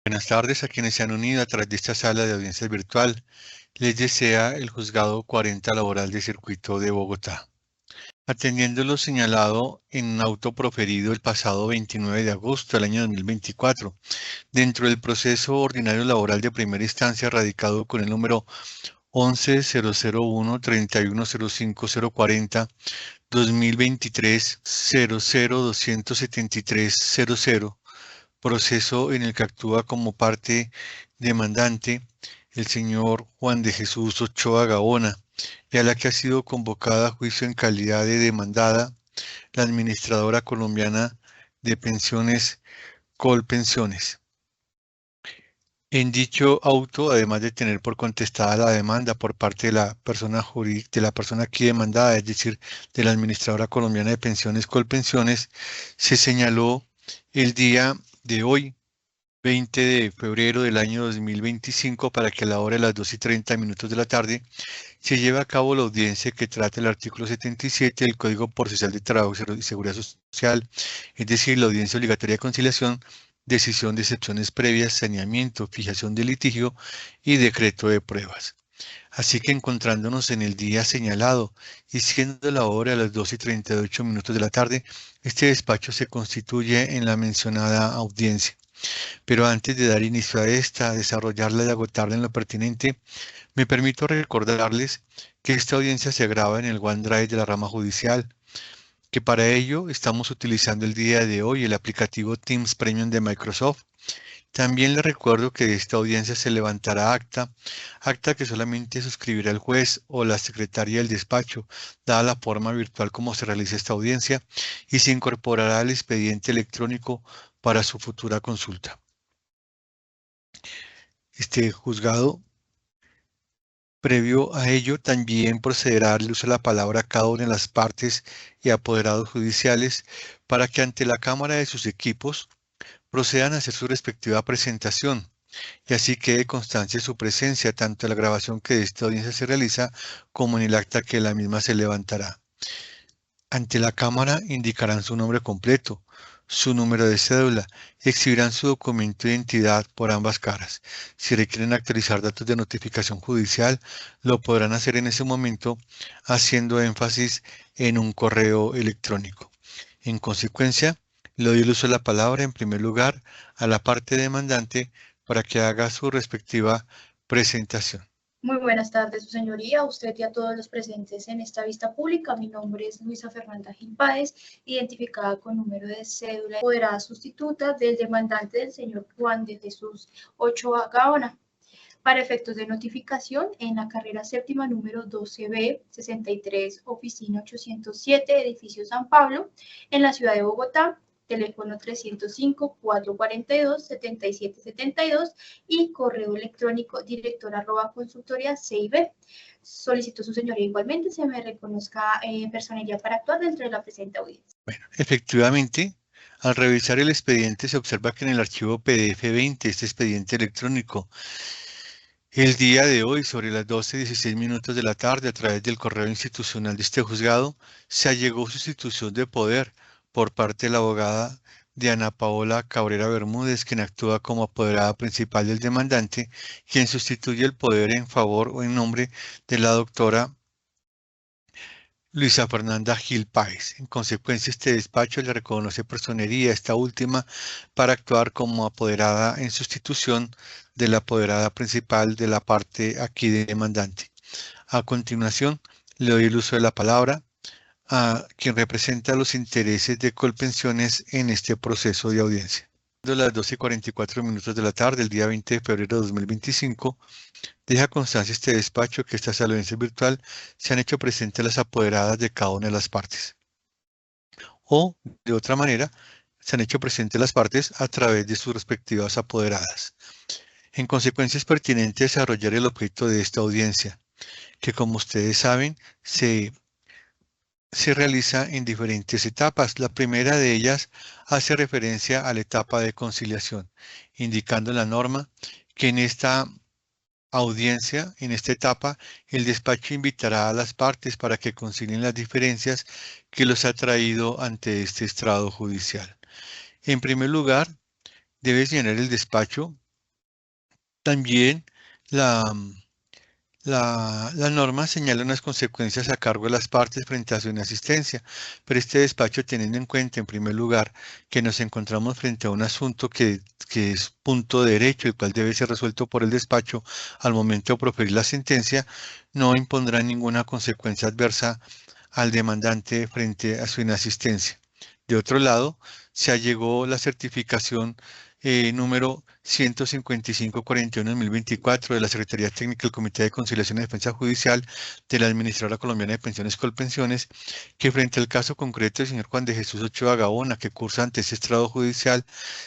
Buenas tardes a quienes se han unido a través de esta sala de audiencias virtual. Les desea el Juzgado 40 Laboral de Circuito de Bogotá. Atendiendo lo señalado en un auto proferido el pasado 29 de agosto del año 2024, dentro del proceso ordinario laboral de primera instancia radicado con el número 11-001-3105040 2023-00-273-00, proceso en el que actúa como parte demandante el señor Juan de Jesús Ochoa Gaona, y a la que ha sido convocada a juicio en calidad de demandada la administradora colombiana de pensiones Colpensiones. En dicho auto, además de tener por contestada la demanda por parte de la persona jurídica, de la persona aquí demandada, es decir, de la administradora colombiana de pensiones Colpensiones, se señaló el día de hoy, 20 de febrero del año 2025, para que a la hora de las 2:30 de la tarde se lleve a cabo la audiencia que trata el artículo 77 del Código Procesal de Trabajo y Seguridad Social, es decir, la audiencia obligatoria de conciliación, decisión de excepciones previas, saneamiento, fijación de litigio y decreto de pruebas. Así que encontrándonos en el día señalado y siendo la hora a las 2:38 de la tarde, este despacho se constituye en la mencionada audiencia. Pero antes de dar inicio a esta, desarrollarla y agotarla en lo pertinente, me permito recordarles que esta audiencia se graba en el OneDrive de la rama judicial, que para ello estamos utilizando el día de hoy el aplicativo Teams Premium de Microsoft. También les recuerdo que de esta audiencia se levantará acta que solamente suscribirá el juez o la secretaria del despacho, dada la forma virtual como se realiza esta audiencia, y se incorporará al expediente electrónico para su futura consulta. Este juzgado, previo a ello, también procederá a darle uso de la palabra a cada una de las partes y apoderados judiciales para que ante la Cámara de sus equipos procedan a hacer su respectiva presentación y así quede constancia de su presencia tanto en la grabación que de esta audiencia se realiza como en el acta que la misma se levantará. Ante la Cámara indicarán su nombre completo, su número de cédula y exhibirán su documento de identidad por ambas caras. Si requieren actualizar datos de notificación judicial, lo podrán hacer en ese momento haciendo énfasis en un correo electrónico. En consecuencia, le doy el uso de la palabra en primer lugar a la parte demandante para que haga su respectiva presentación. Muy buenas tardes, su señoría, a usted y a todos los presentes en esta vista pública. Mi nombre es Luisa Fernanda Gil Páez, identificada con número de cédula, apoderada sustituta del demandante del señor Juan de Jesús Ochoa Gaona. Para efectos de notificación, en la carrera séptima número 12B 63, oficina 807, edificio San Pablo, en la ciudad de Bogotá, teléfono 305-442-7772 y correo electrónico director@consultoria.cib. Solicito su señoría igualmente se me reconozca personería para actuar dentro de la presente audiencia. Bueno, efectivamente, al revisar el expediente se observa que en el archivo PDF 20, este expediente electrónico, el día de hoy, sobre las 12:16 de la tarde, a través del correo institucional de este juzgado, se allegó sustitución de poder por parte de la abogada Diana Paola Cabrera Bermúdez, quien actúa como apoderada principal del demandante, quien sustituye el poder en favor o en nombre de la doctora Luisa Fernanda Gil Páez. En consecuencia, este despacho le reconoce personería a esta última para actuar como apoderada en sustitución de la apoderada principal de la parte aquí demandante. A continuación, le doy el uso de la palabra a quien representa los intereses de Colpensiones en este proceso de audiencia. A las 12:44 de la tarde, el día 20 de febrero de 2025, deja constancia este despacho que esta audiencia virtual se han hecho presentes las apoderadas de cada una de las partes. O, de otra manera, se han hecho presentes las partes a través de sus respectivas apoderadas. En consecuencia, es pertinente desarrollar el objeto de esta audiencia, que como ustedes saben, se realiza en diferentes etapas. La primera de ellas hace referencia a la etapa de conciliación, indicando en la norma que en esta audiencia, en esta etapa, el despacho invitará a las partes para que concilien las diferencias que los ha traído ante este estrado judicial. En primer lugar, debe llenar el despacho También la, la norma señala unas consecuencias a cargo de las partes frente a su inasistencia, pero este despacho, teniendo en cuenta, en primer lugar, que nos encontramos frente a un asunto que es punto de derecho, el cual debe ser resuelto por el despacho al momento de proferir la sentencia, no impondrá ninguna consecuencia adversa al demandante frente a su inasistencia. De otro lado, se allegó la certificación número 15541-2024 de la Secretaría Técnica del Comité de Conciliación y Defensa Judicial de la Administradora Colombiana de Pensiones Colpensiones, que frente al caso concreto del señor Juan de Jesús Ochoa Gaona, que cursa ante ese estrado judicial,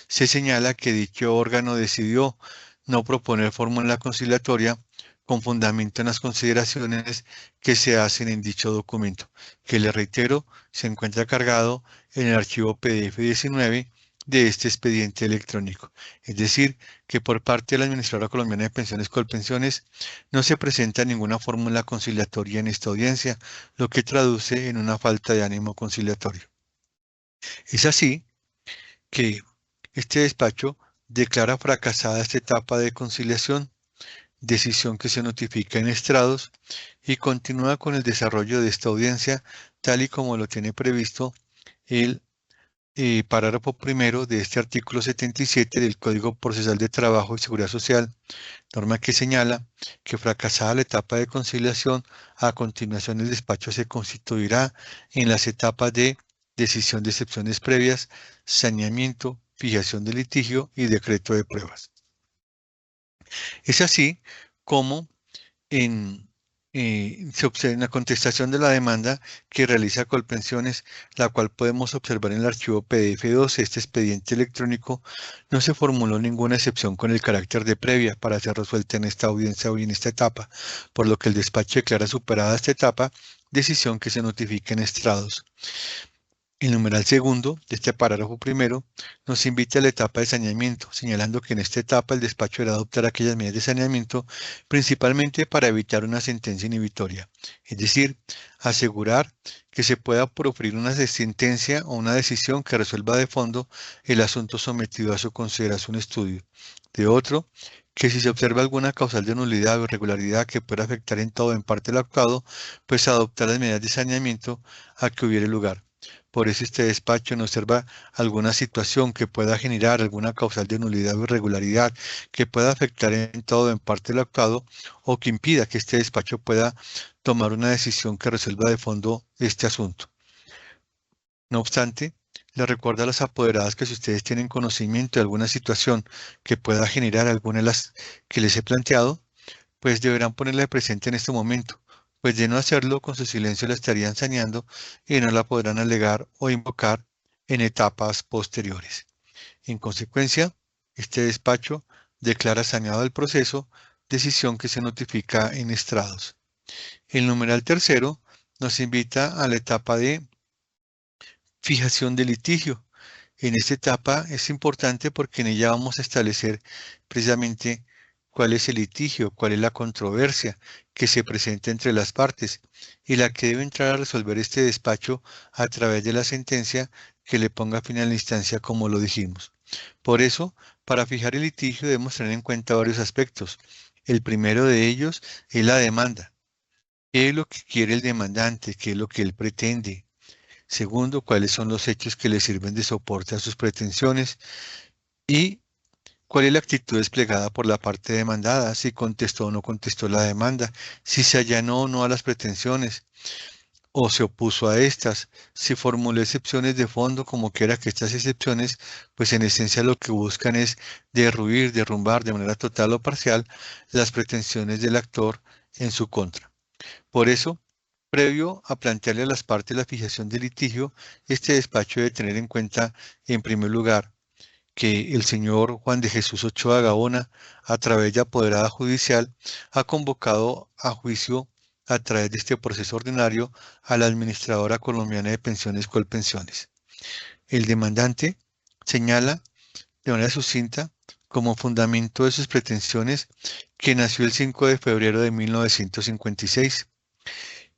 se señala que dicho órgano decidió no proponer fórmula conciliatoria con fundamento en las consideraciones que se hacen en dicho documento, que le reitero, se encuentra cargado en el archivo PDF 19 de este expediente electrónico. Es decir, que por parte de la Administradora Colombiana de Pensiones Colpensiones no se presenta ninguna fórmula conciliatoria en esta audiencia, lo que traduce en una falta de ánimo conciliatorio. Es así que este despacho declara fracasada esta etapa de conciliación, decisión que se notifica en estrados y continúa con el desarrollo de esta audiencia tal y como lo tiene previsto el párrafo primero de este artículo 77 del Código Procesal de Trabajo y Seguridad Social, norma que señala que fracasada la etapa de conciliación, a continuación el despacho se constituirá en las etapas de decisión de excepciones previas, saneamiento, fijación de litigio y decreto de pruebas. Es así como se observa en la contestación de la demanda que realiza Colpensiones, la cual podemos observar en el archivo PDF2, este expediente electrónico, no se formuló ninguna excepción con el carácter de previa para ser resuelta en esta audiencia o en esta etapa, por lo que el despacho declara superada esta etapa, decisión que se notifica en estrados. El numeral segundo de este párrafo primero nos invita a la etapa de saneamiento, señalando que en esta etapa el despacho deberá adoptar aquellas medidas de saneamiento principalmente para evitar una sentencia inhibitoria, es decir, asegurar que se pueda proferir una sentencia o una decisión que resuelva de fondo el asunto sometido a su consideración o estudio. De otro, que si se observa alguna causal de nulidad o irregularidad que pueda afectar en todo o en parte el actuado, pues adoptar las medidas de saneamiento a que hubiere lugar. Por eso este despacho no observa alguna situación que pueda generar alguna causal de nulidad o irregularidad que pueda afectar en todo o en parte el actuado o que impida que este despacho pueda tomar una decisión que resuelva de fondo este asunto. No obstante, les recuerdo a las apoderadas que si ustedes tienen conocimiento de alguna situación que pueda generar alguna de las que les he planteado, pues deberán ponerla presente en este momento, pues de no hacerlo, con su silencio la estarían saneando y no la podrán alegar o invocar en etapas posteriores. En consecuencia, este despacho declara saneado el proceso, decisión que se notifica en estrados. El numeral tercero nos invita a la etapa de fijación de litigio. En esta etapa es importante porque en ella vamos a establecer precisamente cuál es el litigio, cuál es la controversia que se presenta entre las partes y la que debe entrar a resolver este despacho a través de la sentencia que le ponga fin a la instancia, como lo dijimos. Por eso, para fijar el litigio debemos tener en cuenta varios aspectos. El primero de ellos es la demanda. ¿Qué es lo que quiere el demandante? ¿Qué es lo que él pretende? Segundo, cuáles son los hechos que le sirven de soporte a sus pretensiones y cuál es la actitud desplegada por la parte demandada, si contestó o no contestó la demanda, si se allanó o no a las pretensiones o se opuso a estas, si formuló excepciones de fondo, como quiera que estas excepciones, pues en esencia lo que buscan es derruir, derrumbar de manera total o parcial las pretensiones del actor en su contra. Por eso, previo a plantearle a las partes la fijación del litigio, este despacho debe tener en cuenta, en primer lugar, que el señor Juan de Jesús Ochoa Gaona, a través de apoderada judicial, ha convocado a juicio a través de este proceso ordinario a la Administradora Colombiana de Pensiones Colpensiones. El demandante señala de manera sucinta como fundamento de sus pretensiones que nació el 5 de febrero de 1956,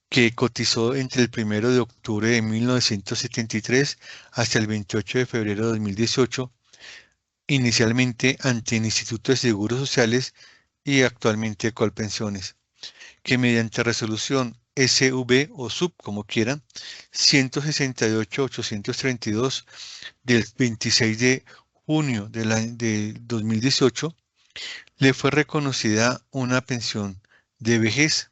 que cotizó entre el 1 de octubre de 1973 hasta el 28 de febrero de 2018, inicialmente ante el Instituto de Seguros Sociales y actualmente Colpensiones, que mediante resolución SV o SUB, como quieran, 168.832 del 26 de junio de 2018, le fue reconocida una pensión de vejez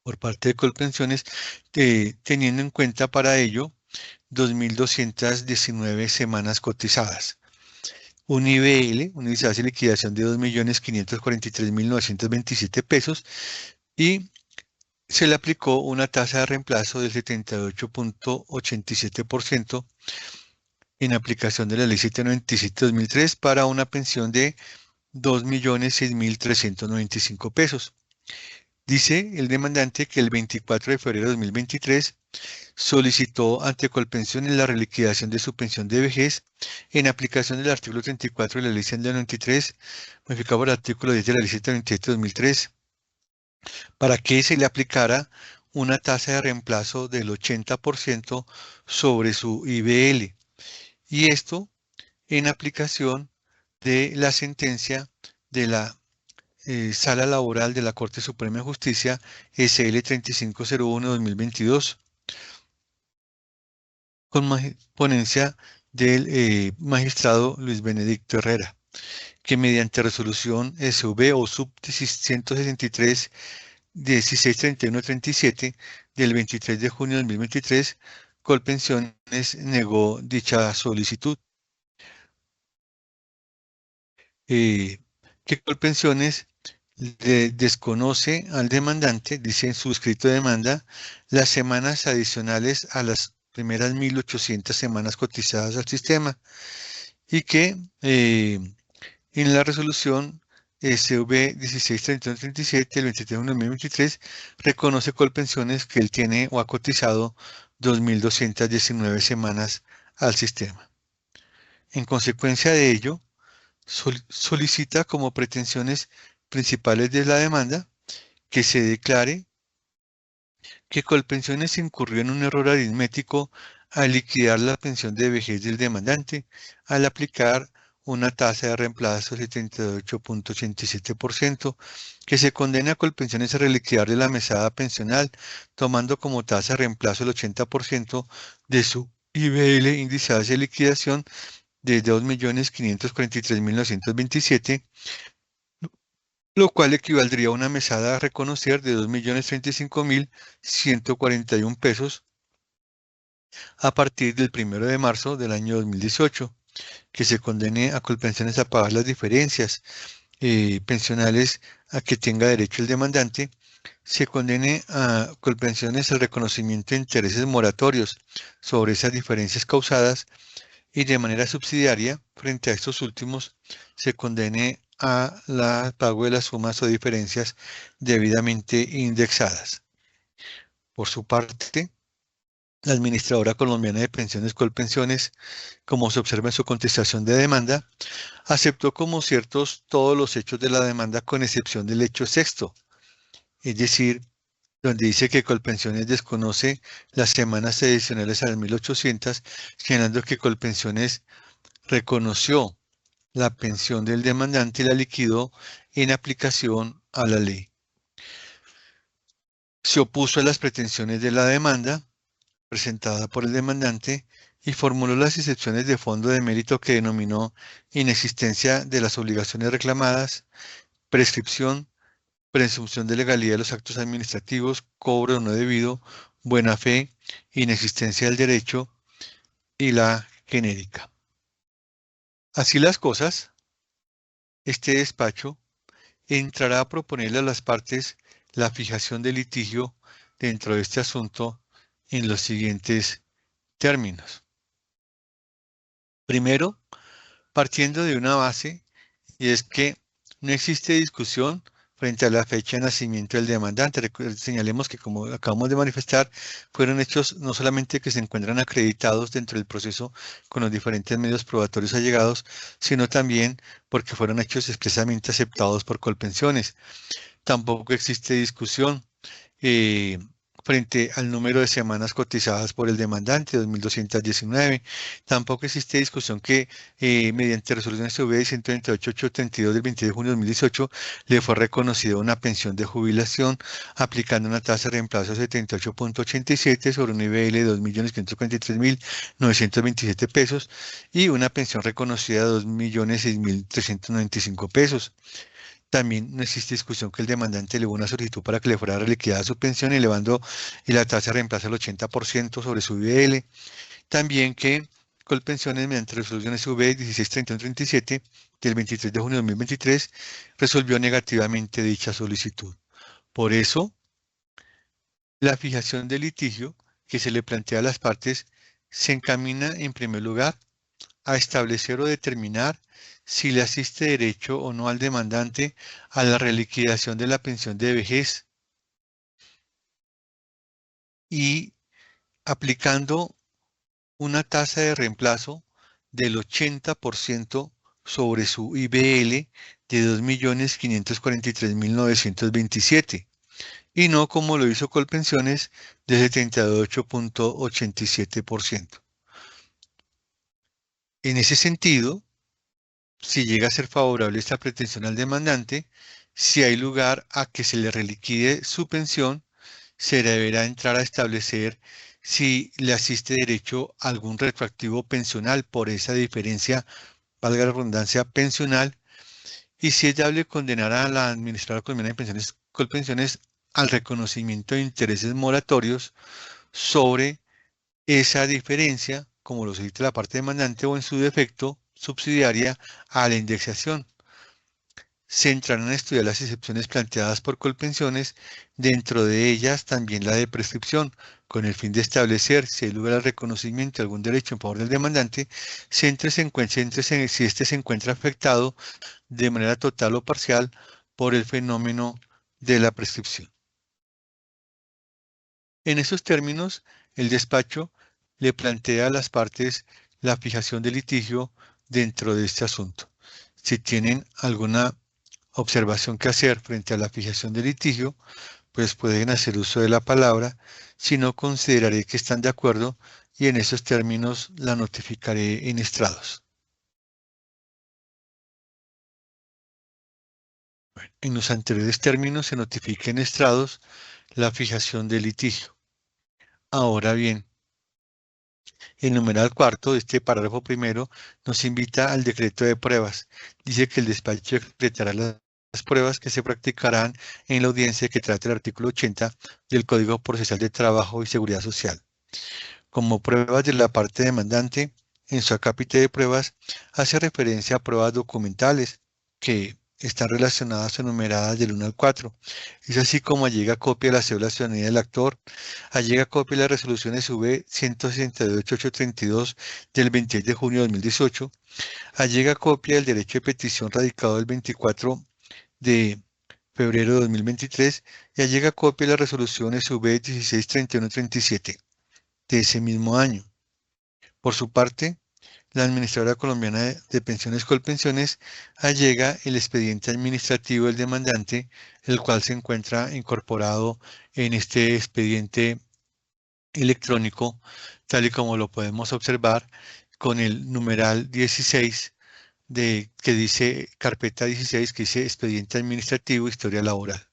por parte de Colpensiones, teniendo en cuenta para ello 2.219 semanas cotizadas. Un IBL, un índice de liquidación de 2.543.927 pesos, y se le aplicó una tasa de reemplazo del 78.87% en aplicación de la Ley 797/2003 para una pensión de 2.006.395 pesos. Dice el demandante que el 24 de febrero de 2023 solicitó ante Colpensiones la reliquidación de su pensión de vejez en aplicación del artículo 34 de la Ley 193, modificado por el artículo 10 de la Ley 797/2003, para que se le aplicara una tasa de reemplazo del 80% sobre su IBL. Y esto en aplicación de la sentencia de la Sala Laboral de la Corte Suprema de Justicia SL 3501-2022, con ponencia del magistrado Luis Benedicto Herrera, que mediante resolución SV o sub 163 1631-37 del 23 de junio de 2023, Colpensiones negó dicha solicitud. Que Colpensiones le desconoce al demandante, dice en su escrito de demanda, las semanas adicionales a las primeras 1.800 semanas cotizadas al sistema, y que en la resolución SV 1631-37 del 23 de junio de 2023 reconoce Colpensiones que él tiene o ha cotizado 2.219 semanas al sistema. En consecuencia de ello, solicita como pretensiones principales de la demanda que se declare que Colpensiones incurrió en un error aritmético al liquidar la pensión de vejez del demandante al aplicar una tasa de reemplazo de 78.87%, que se condena a Colpensiones a reliquidar de la mesada pensional, tomando como tasa de reemplazo el 80% de su IBL indiciada de liquidación de 2.543.927, lo cual equivaldría a una mesada a reconocer de 2.035.141 pesos a partir del 1 de marzo del año 2018, que se condene a Colpensiones a pagar las diferencias pensionales a que tenga derecho el demandante, se condene a Colpensiones el reconocimiento de intereses moratorios sobre esas diferencias causadas, y de manera subsidiaria, frente a estos últimos, se condene a la pago de las sumas o diferencias debidamente indexadas. Por su parte, la Administradora Colombiana de Pensiones Colpensiones, como se observa en su contestación de demanda, aceptó como ciertos todos los hechos de la demanda con excepción del hecho sexto, es decir, donde dice que Colpensiones desconoce las semanas adicionales a las 1.800, señalando que Colpensiones reconoció la pensión del demandante y la liquidó en aplicación a la ley. Se opuso a las pretensiones de la demanda presentada por el demandante y formuló las excepciones de fondo de mérito que denominó inexistencia de las obligaciones reclamadas, prescripción, presunción de legalidad de los actos administrativos, cobro no debido, buena fe, inexistencia del derecho y la genérica. Así las cosas, este despacho entrará a proponerle a las partes la fijación del litigio dentro de este asunto en los siguientes términos. Primero, partiendo de una base, y es que no existe discusión frente a la fecha de nacimiento del demandante. Señalemos que, como acabamos de manifestar, fueron hechos no solamente que se encuentran acreditados dentro del proceso con los diferentes medios probatorios allegados, sino también porque fueron hechos expresamente aceptados por Colpensiones. Tampoco existe discusión frente al número de semanas cotizadas por el demandante, 2.219. Tampoco existe discusión que mediante resolución SV 128.832 del 22 de junio de 2018 le fue reconocida una pensión de jubilación aplicando una tasa de reemplazo de 78.87 sobre un IBL de 2.543.927 pesos y una pensión reconocida de 2.006.395 pesos. También no existe discusión que el demandante elevó una solicitud para que le fuera reliquidada su pensión, elevando la tasa de reemplazo al 80% sobre su IBL. También que Colpensiones, mediante resolución SV 163137 del 23 de junio de 2023, resolvió negativamente dicha solicitud. Por eso, la fijación del litigio que se le plantea a las partes se encamina, en primer lugar, a establecer o determinar si le asiste derecho o no al demandante a la reliquidación de la pensión de vejez y aplicando una tasa de reemplazo del 80% sobre su IBL de 2.543.927 y no como lo hizo Colpensiones de 78.87%. En ese sentido, si llega a ser favorable esta pretensión al demandante, si hay lugar a que se le reliquide su pensión, se deberá entrar a establecer si le asiste derecho a algún retroactivo pensional por esa diferencia, valga la redundancia, pensional, y si es viable condenar a la administradora colombiana de pensiones Colpensiones al reconocimiento de intereses moratorios sobre esa diferencia, como lo solicita la parte demandante o en su defecto subsidiaria a la indexación. Se entrarán a estudiar las excepciones planteadas por Colpensiones, dentro de ellas también la de prescripción, con el fin de establecer si hay lugar al reconocimiento de algún derecho en favor del demandante, si éste se encuentra afectado de manera total o parcial por el fenómeno de la prescripción. En esos términos, el despacho le plantea a las partes la fijación del litigio dentro de este asunto. Si tienen alguna observación que hacer frente a la fijación del litigio, pues pueden hacer uso de la palabra. Si no, consideraré que están de acuerdo y en esos términos la notificaré en estrados. Bueno, en los anteriores términos se notifica en estrados la fijación del litigio. Ahora bien, el numeral cuarto de este párrafo primero nos invita al decreto de pruebas. Dice que el despacho decretará las pruebas que se practicarán en la audiencia que trata el artículo 80 del Código Procesal de Trabajo y Seguridad Social. Como pruebas de la parte demandante, en su acápite de pruebas hace referencia a pruebas documentales que están relacionadas o numeradas del 1 al 4. Es así como allega copia de la cédula de ciudadanía del actor, allega copia de las resoluciones SV 168.832 del 26 de junio de 2018, allega copia del derecho de petición radicado el 24 de febrero de 2023 y allega copia de las resoluciones SV 163137 de ese mismo año. Por su parte, la Administradora Colombiana de Pensiones Colpensiones allega el expediente administrativo del demandante, el cual se encuentra incorporado en este expediente electrónico, tal y como lo podemos observar con el numeral 16 que dice carpeta 16, que dice expediente administrativo, historia laboral.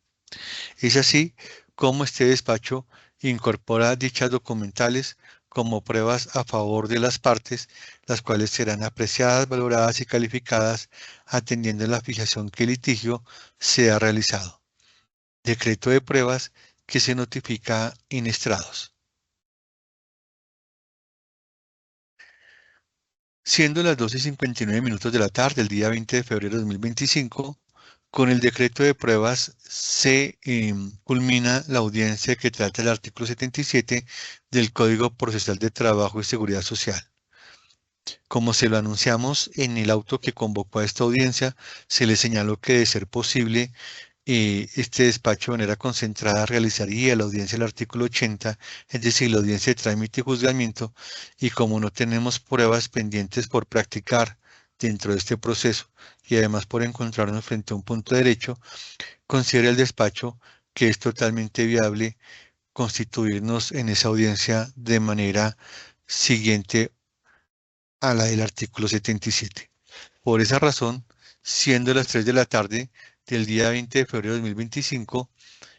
Es así como este despacho incorpora dichas documentales como pruebas a favor de las partes, las cuales serán apreciadas, valoradas y calificadas atendiendo a la fijación que el litigio sea realizado. Decreto de pruebas que se notifica en estrados. Siendo las 12:59 de la tarde, el día 20 de febrero de 2025, con el decreto de pruebas se culmina la audiencia que trata el artículo 77 del Código Procesal de Trabajo y Seguridad Social. Como se lo anunciamos en el auto que convocó a esta audiencia, se le señaló que de ser posible, este despacho de manera concentrada realizaría la audiencia del artículo 80, es decir, la audiencia de trámite y juzgamiento, y como no tenemos pruebas pendientes por practicar dentro de este proceso y además por encontrarnos frente a un punto de derecho, considera el despacho que es totalmente viable constituirnos en esa audiencia de manera siguiente a la del artículo 77. Por esa razón, siendo las 3 de la tarde del día 20 de febrero de 2025,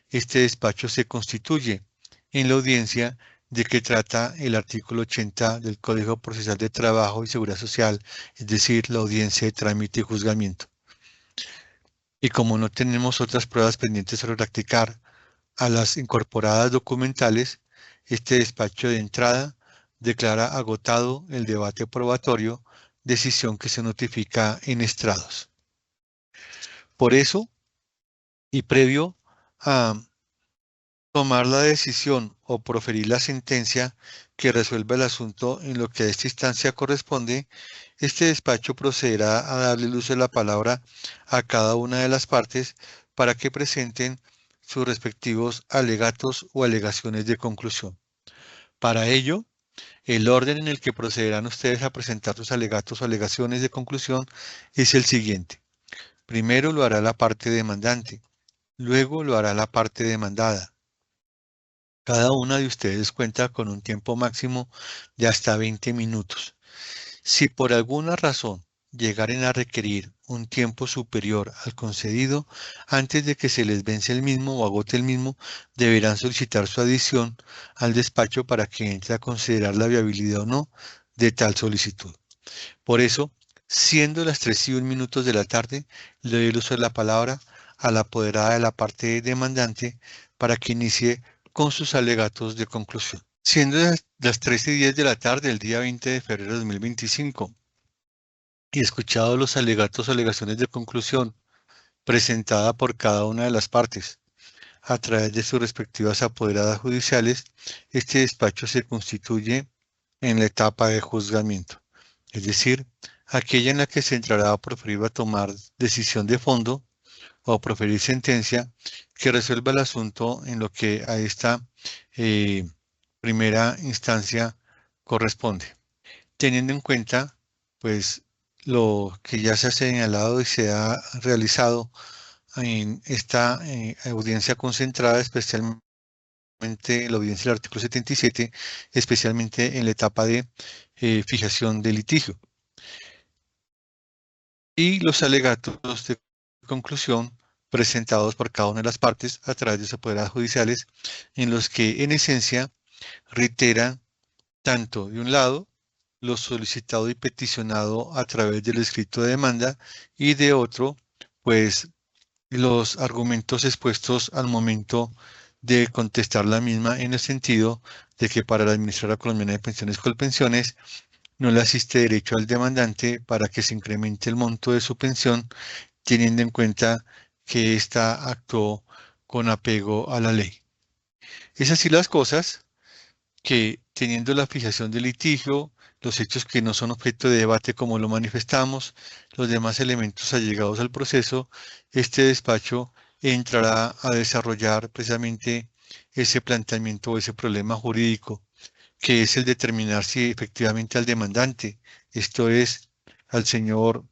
este despacho se constituye en la audiencia de que trata el artículo 80 del Código Procesal de Trabajo y Seguridad Social, es decir, la audiencia de trámite y juzgamiento. Y como no tenemos otras pruebas pendientes sobre practicar a las incorporadas documentales, este despacho de entrada declara agotado el debate probatorio, decisión que se notifica en estrados. Por eso, y previo a tomar la decisión o proferir la sentencia que resuelva el asunto en lo que a esta instancia corresponde, este despacho procederá a darle luz de la palabra a cada una de las partes para que presenten sus respectivos alegatos o alegaciones de conclusión. Para ello, el orden en el que procederán ustedes a presentar sus alegatos o alegaciones de conclusión es el siguiente. Primero lo hará la parte demandante, luego lo hará la parte demandada. Cada una de ustedes cuenta con un tiempo máximo de hasta 20 minutos. Si por alguna razón llegaren a requerir un tiempo superior al concedido, antes de que se les vence el mismo o agote el mismo, deberán solicitar su adición al despacho para que entre a considerar la viabilidad o no de tal solicitud. Por eso, siendo las 3:01 de la tarde, le doy el uso de la palabra a la apoderada de la parte demandante para que inicie con sus alegatos de conclusión. Siendo las 13:10 de la tarde del día 20 de febrero de 2025 y escuchados los alegatos o alegaciones de conclusión presentada por cada una de las partes a través de sus respectivas apoderadas judiciales, este despacho se constituye en la etapa de juzgamiento, es decir, aquella en la que se entrará a proferir o a tomar decisión de fondo o proferir sentencia que resuelva el asunto en lo que a esta primera instancia corresponde, teniendo en cuenta, pues, lo que ya se ha señalado y se ha realizado en esta audiencia concentrada, especialmente la audiencia del artículo 77, especialmente en la etapa de fijación de litigio. Y los alegatos de conclusión presentados por cada una de las partes a través de sus apoderadas judiciales, en los que en esencia reiteran tanto de un lado lo solicitado y peticionado a través del escrito de demanda y de otro, pues los argumentos expuestos al momento de contestar la misma en el sentido de que para la Administradora Colombiana de Pensiones Colpensiones no le asiste derecho al demandante para que se incremente el monto de su pensión, teniendo en cuenta que ésta actuó con apego a la ley. Es así las cosas que, teniendo la fijación del litigio, los hechos que no son objeto de debate como lo manifestamos, los demás elementos allegados al proceso, este despacho entrará a desarrollar precisamente ese planteamiento o ese problema jurídico, que es el determinar si efectivamente al demandante, esto es, al señor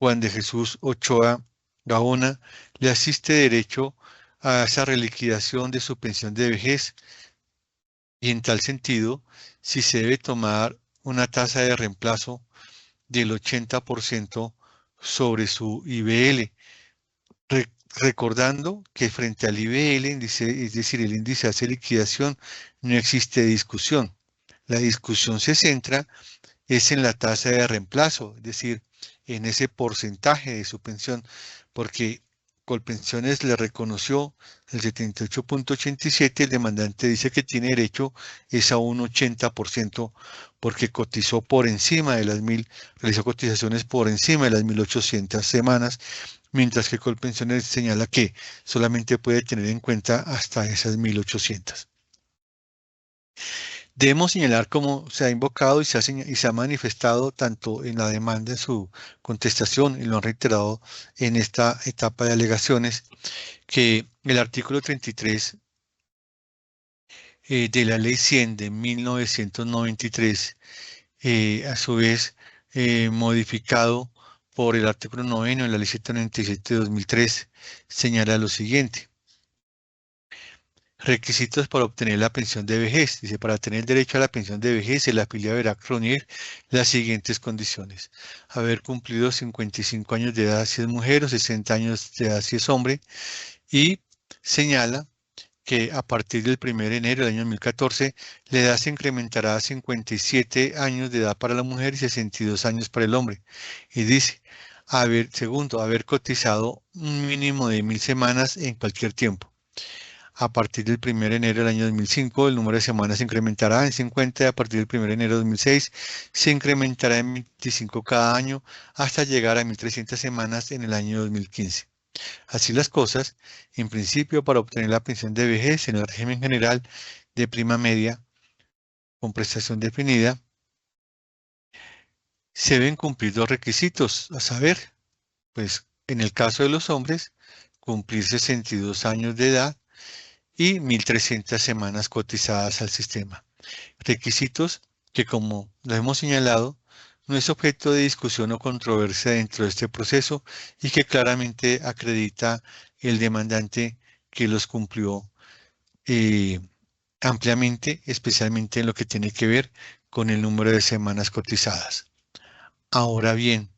Juan de Jesús Ochoa Gaona, le asiste derecho a esa reliquidación de su pensión de vejez, y en tal sentido, si se debe tomar una tasa de reemplazo del 80% sobre su IBL, recordando que frente al IBL, es decir, el índice de liquidación, no existe discusión. La discusión se centra es en la tasa de reemplazo, es decir, en ese porcentaje de su pensión, porque Colpensiones le reconoció el 78.87, el demandante dice que tiene derecho es a un 80% porque cotizó por encima de las 1.000, realizó cotizaciones por encima de las 1.800 semanas, mientras que Colpensiones señala que solamente puede tener en cuenta hasta esas 1.800. Debemos señalar cómo se ha invocado y se ha manifestado tanto en la demanda, en su contestación, y lo han reiterado en esta etapa de alegaciones, que el artículo 33 de la Ley 100 de 1993, a su vez modificado por el artículo 9 de la Ley 197 de 2003, señala lo siguiente. Requisitos para obtener la pensión de vejez. Dice, para tener derecho a la pensión de vejez, el afiliado deberá reunir las siguientes condiciones. Haber cumplido 55 años de edad si es mujer o 60 años de edad si es hombre. Y señala que a partir del 1 de enero del año 2014, la edad se incrementará a 57 años de edad para la mujer y 62 años para el hombre. Y dice, segundo, haber cotizado un mínimo de 1000 semanas en cualquier tiempo. A partir del 1 de enero del año 2005, el número de semanas se incrementará en 50 y a partir del 1 de enero de 2006 se incrementará en 25 cada año hasta llegar a 1300 semanas en el año 2015. Así las cosas, en principio, para obtener la pensión de vejez en el régimen general de prima media con prestación definida, se deben cumplir dos requisitos, a saber, pues en el caso de los hombres, cumplir 62 años de edad y 1300 semanas cotizadas al sistema. Requisitos que, como lo hemos señalado, no es objeto de discusión o controversia dentro de este proceso y que claramente acredita el demandante que los cumplió ampliamente, especialmente en lo que tiene que ver con el número de semanas cotizadas. Ahora bien,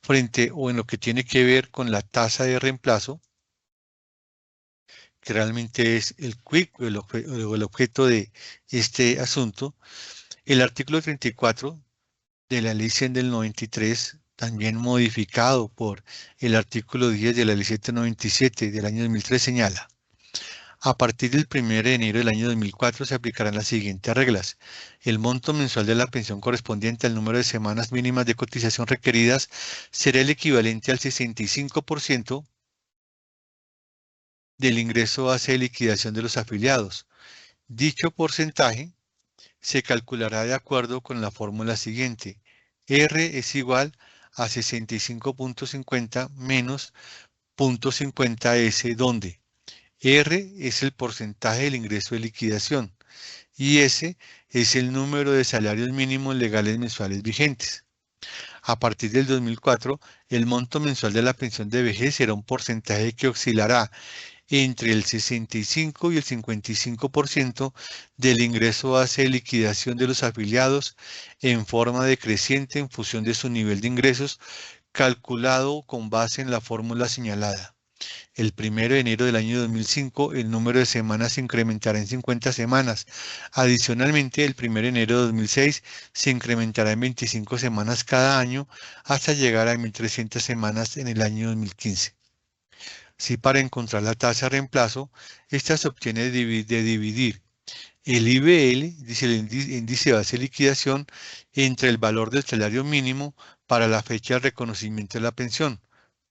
frente o en lo que tiene que ver con la tasa de reemplazo, que realmente es el objeto de este asunto, el artículo 34 de la Ley 100 del 93, también modificado por el artículo 10 de la Ley 797 del año 2003, señala: a partir del 1 de enero del año 2004 se aplicarán las siguientes reglas. El monto mensual de la pensión correspondiente al número de semanas mínimas de cotización requeridas será el equivalente al 65% del ingreso base de liquidación de los afiliados. Dicho porcentaje se calculará de acuerdo con la fórmula siguiente. R es igual a 65.50 menos 0.50S, donde R es el porcentaje del ingreso de liquidación y S es el número de salarios mínimos legales mensuales vigentes. A partir del 2004, el monto mensual de la pensión de vejez será un porcentaje que oscilará entre el 65 y el 55% del ingreso base de liquidación de los afiliados en forma decreciente en función de su nivel de ingresos, calculado con base en la fórmula señalada. El 1 de enero del año 2005, el número de semanas se incrementará en 50 semanas. Adicionalmente, el 1 de enero de 2006 se incrementará en 25 semanas cada año hasta llegar a 1300 semanas en el año 2015. Si para encontrar la tasa de reemplazo, esta se obtiene de dividir el IBL, dice el índice base de liquidación, entre el valor del salario mínimo para la fecha de reconocimiento de la pensión,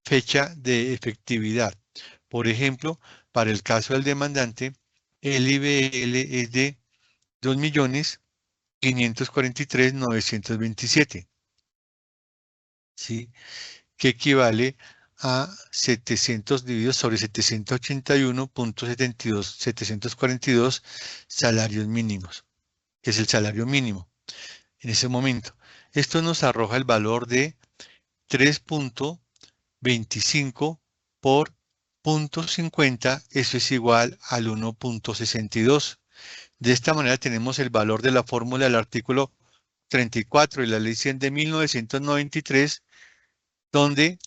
fecha de efectividad. Por ejemplo, para el caso del demandante, el IBL es de 2.543.927, ¿sí? Que equivale a 700 dividido sobre 742 salarios mínimos, que es el salario mínimo en ese momento. Esto nos arroja el valor de 3.25 por 0.50, eso es igual al 1.62. De esta manera tenemos el valor de la fórmula del artículo 34 de la Ley 100 de 1993, donde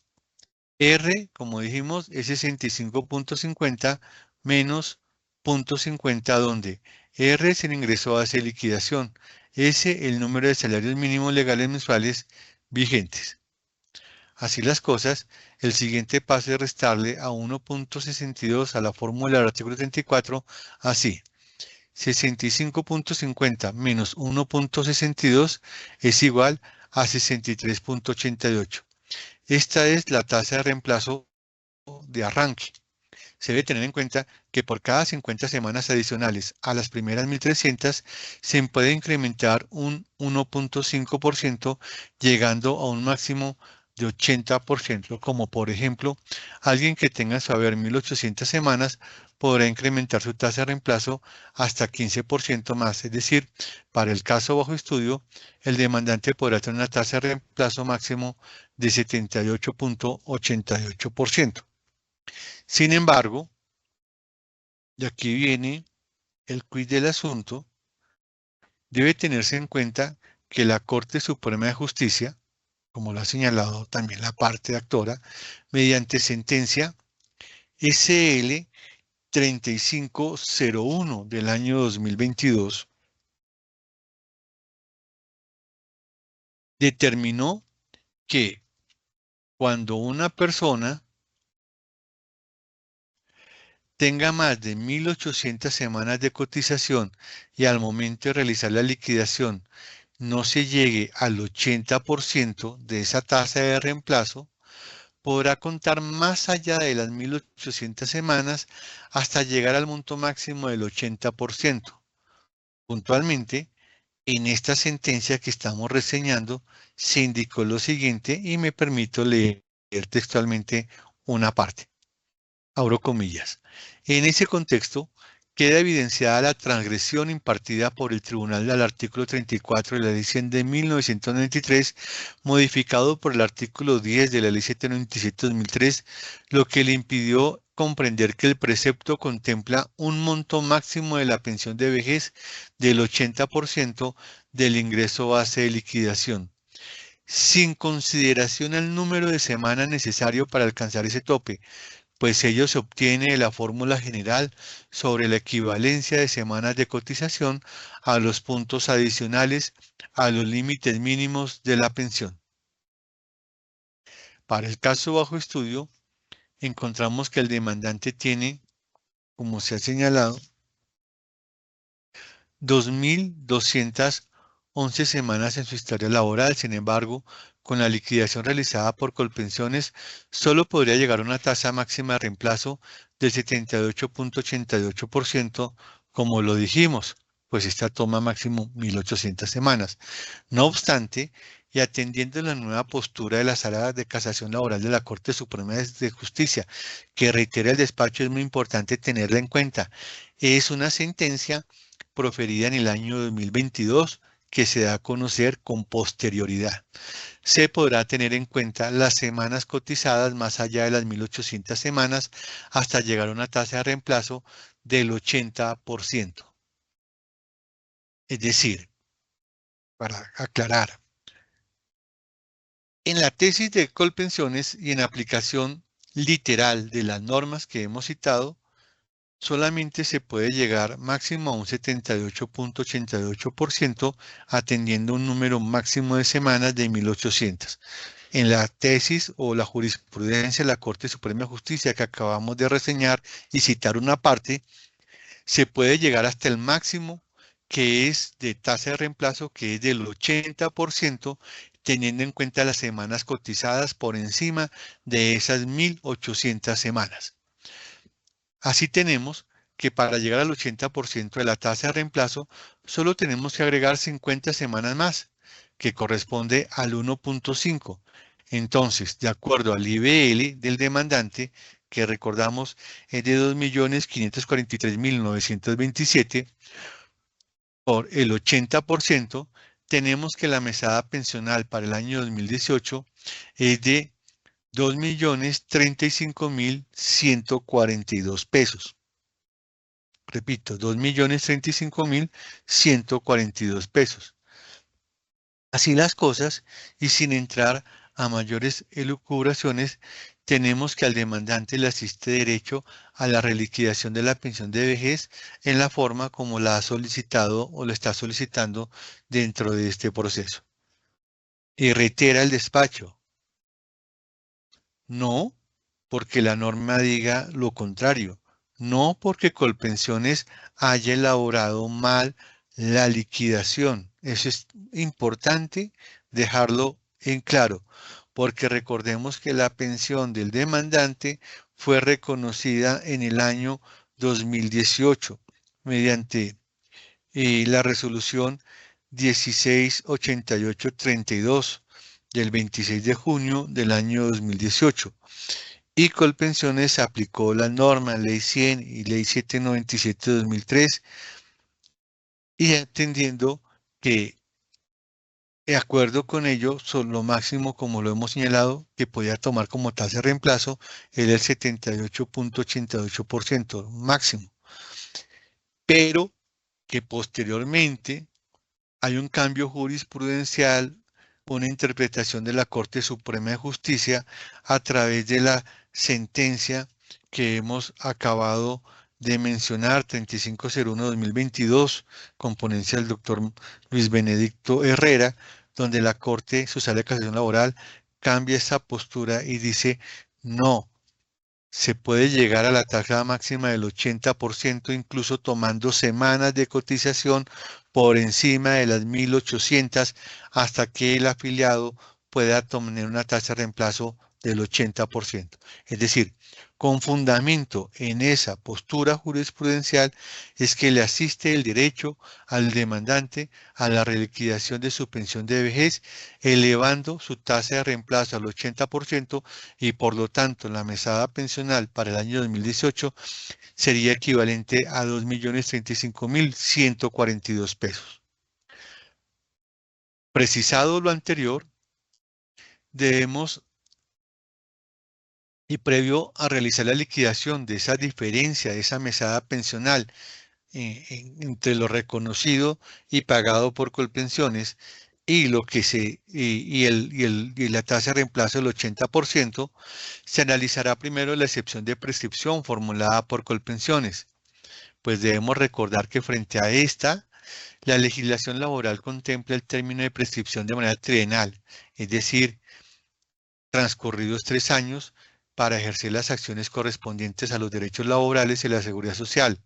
R, como dijimos, es 65.50 menos 0.50, donde R es el ingreso base de liquidación, S el número de salarios mínimos legales mensuales vigentes. Así las cosas, el siguiente paso es restarle a 1.62 a la fórmula del artículo 34, así: 65.50 menos 1.62 es igual a 63.88. Esta es la tasa de reemplazo de arranque. Se debe tener en cuenta que por cada 50 semanas adicionales a las primeras 1300 se puede incrementar un 1.5%, llegando a un máximo de 80%, como por ejemplo, alguien que tenga su haber 1800 semanas podrá incrementar su tasa de reemplazo hasta 15% más, es decir, para el caso bajo estudio, el demandante podrá tener una tasa de reemplazo máximo de 78.88%. Sin embargo, Y aquí viene el quiz del asunto. Debe tenerse en cuenta que la Corte Suprema de Justicia, como lo ha señalado también la parte actora, mediante sentencia SL 3501 del año 2022, determinó que cuando una persona tenga más de 1.800 semanas de cotización y al momento de realizar la liquidación no se llegue al 80% de esa tasa de reemplazo, podrá contar más allá de las 1.800 semanas hasta llegar al monto máximo del 80%. Puntualmente, en esta sentencia que estamos reseñando, se indicó lo siguiente y me permito leer textualmente una parte. Abro comillas. En ese contexto, queda evidenciada la transgresión impartida por el Tribunal al artículo 34 de la Ley 100 de 1993, modificado por el artículo 10 de la Ley 797-2003, lo que le impidió comprender que el precepto contempla un monto máximo de la pensión de vejez del 80% del ingreso base de liquidación, sin consideración al número de semanas necesario para alcanzar ese tope, pues ello se obtiene de la fórmula general sobre la equivalencia de semanas de cotización a los puntos adicionales a los límites mínimos de la pensión. Para el caso bajo estudio, encontramos que el demandante tiene, como se ha señalado, 2.211 semanas en su historia laboral. Sin embargo, con la liquidación realizada por Colpensiones, solo podría llegar a una tasa máxima de reemplazo del 78.88%, como lo dijimos, pues esta toma máximo 1.800 semanas. No obstante, y atendiendo la nueva postura de la Sala de Casación Laboral de la Corte Suprema de Justicia, que reitera el despacho, es muy importante tenerla en cuenta. Es una sentencia proferida en el año 2022 que se da a conocer con posterioridad. Se podrá tener en cuenta las semanas cotizadas más allá de las 1.800 semanas hasta llegar a una tasa de reemplazo del 80%. Es decir, para aclarar, en la tesis de Colpensiones y en aplicación literal de las normas que hemos citado, solamente se puede llegar máximo a un 78.88% atendiendo un número máximo de semanas de 1.800. En la tesis o la jurisprudencia de la Corte Suprema de Justicia que acabamos de reseñar y citar una parte, se puede llegar hasta el máximo que es de tasa de reemplazo, que es del 80%, teniendo en cuenta las semanas cotizadas por encima de esas 1.800 semanas. Así tenemos que para llegar al 80% de la tasa de reemplazo, solo tenemos que agregar 50 semanas más, que corresponde al 1.5. Entonces, de acuerdo al IBL del demandante, que recordamos es de 2.543.927, por el 80%, tenemos que la mesada pensional para el año 2018 es de 2.035.142 pesos. Repito, 2.035.142 pesos. Así las cosas, y sin entrar a mayores elucubraciones, tenemos que al demandante le asiste derecho a la reliquidación de la pensión de vejez en la forma como la ha solicitado o la está solicitando dentro de este proceso. Y reitera el despacho. No porque la norma diga lo contrario, no porque Colpensiones haya elaborado mal la liquidación. Eso es importante dejarlo en claro, porque recordemos que la pensión del demandante fue reconocida en el año 2018 mediante la resolución 1688-32 del 26 de junio del año 2018. Y Colpensiones aplicó la norma Ley 100 y Ley 797-2003 y atendiendo que de acuerdo con ello, son lo máximo, como lo hemos señalado, que podía tomar como tasa de reemplazo era el 78.88% máximo. pero que posteriormente hay un cambio jurisprudencial, una interpretación de la Corte Suprema de Justicia a través de la sentencia que hemos acabado de mencionar, 3501-2022, con ponencia del doctor Luis Benedicto Herrera, donde la Corte Social de Casación Laboral cambia esa postura y dice, no, se puede llegar a la tasa máxima del 80%, incluso tomando semanas de cotización por encima de las 1.800 hasta que el afiliado pueda tener una tasa de reemplazo del 80%. Es decir, con fundamento en esa postura jurisprudencial es que le asiste el derecho al demandante a la reliquidación de su pensión de vejez, elevando su tasa de reemplazo al 80% y por lo tanto la mesada pensional para el año 2018 sería equivalente a 2.035.142 pesos. Precisado lo anterior, debemos, y previo a realizar la liquidación de esa diferencia, de esa mesada pensional entre lo reconocido y pagado por Colpensiones, y lo que y la tasa de reemplazo del 80%, se analizará primero la excepción de prescripción formulada por Colpensiones, pues debemos recordar que frente a esta, la legislación laboral contempla el término de prescripción de manera trienal, es decir, transcurridos 3 años para ejercer las acciones correspondientes a los derechos laborales y la seguridad social,